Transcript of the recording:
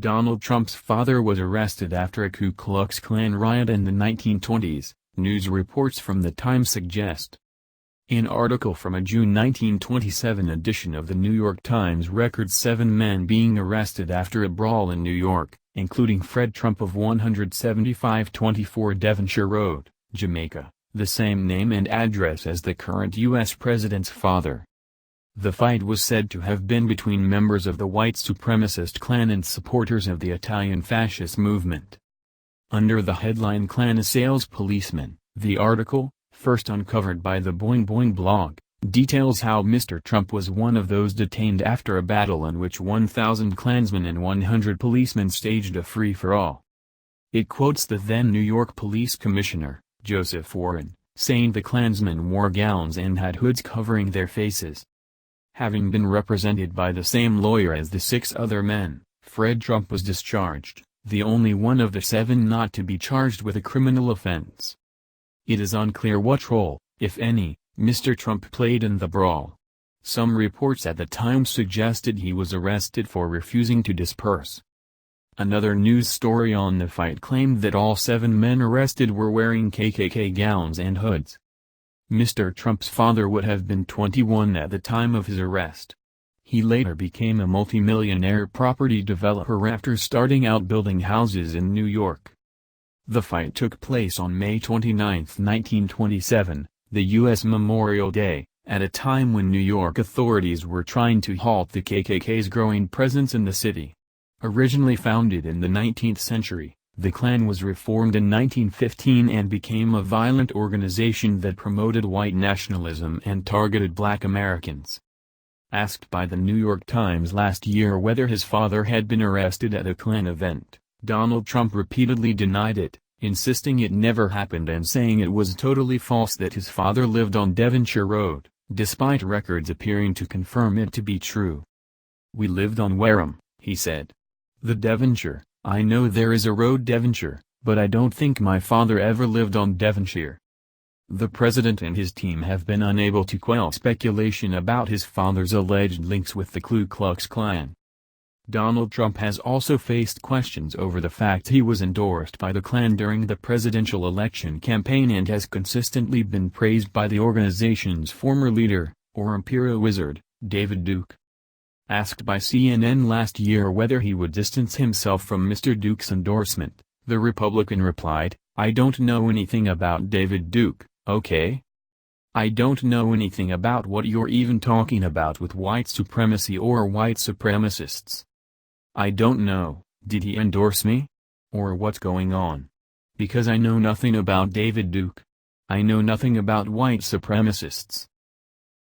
Donald Trump's father was arrested after a Ku Klux Klan riot in the 1920s, news reports from the Times suggest. An article from a June 1927 edition of the New York Times records 7 men being arrested after a brawl in New York, including Fred Trump of 17524 Devonshire Road, Jamaica, the same name and address as the current U.S. president's father. The fight was said to have been between members of the white supremacist Klan and supporters of the Italian fascist movement. Under the headline "Klan assails policeman," the article, first uncovered by the Boing Boing blog, details how Mr. Trump was one of those detained after a battle in which 1,000 Klansmen and 100 policemen staged a free-for-all. It quotes the then New York Police Commissioner, Joseph Warren, saying the Klansmen wore gowns and had hoods covering their faces. Having been represented by the same lawyer as the 6 other men, Fred Trump was discharged, the only one of the 7 not to be charged with a criminal offense. It is unclear what role, if any, Mr. Trump played in the brawl. Some reports at the time suggested he was arrested for refusing to disperse. Another news story on the fight claimed that all 7 men arrested were wearing KKK gowns and hoods. Mr. Trump's father would have been 21 at the time of his arrest. He later became a multimillionaire property developer after starting out building houses in New York. The fight took place on May 29, 1927, the U.S. Memorial Day, at a time when New York authorities were trying to halt the KKK's growing presence in the city. Originally founded in the 19th century, the Klan was reformed in 1915 and became a violent organization that promoted white nationalism and targeted black Americans. Asked by the New York Times last year whether his father had been arrested at a Klan event, Donald Trump repeatedly denied it, insisting it never happened and saying it was totally false that his father lived on Devonshire Road, despite records appearing to confirm it to be true. "We lived on Wareham," he said. "The Devonshire, I know there is a road Devonshire, but I don't think my father ever lived on Devonshire." The president and his team have been unable to quell speculation about his father's alleged links with the Ku Klux Klan. Donald Trump has also faced questions over the fact he was endorsed by the Klan during the presidential election campaign and has consistently been praised by the organization's former leader, or Imperial Wizard, David Duke. Asked by CNN last year whether he would distance himself from Mr. Duke's endorsement, the Republican replied, "I don't know anything about David Duke, okay? I don't know anything about what you're even talking about with white supremacy or white supremacists. I don't know, did he endorse me? Or what's going on? Because I know nothing about David Duke. I know nothing about white supremacists."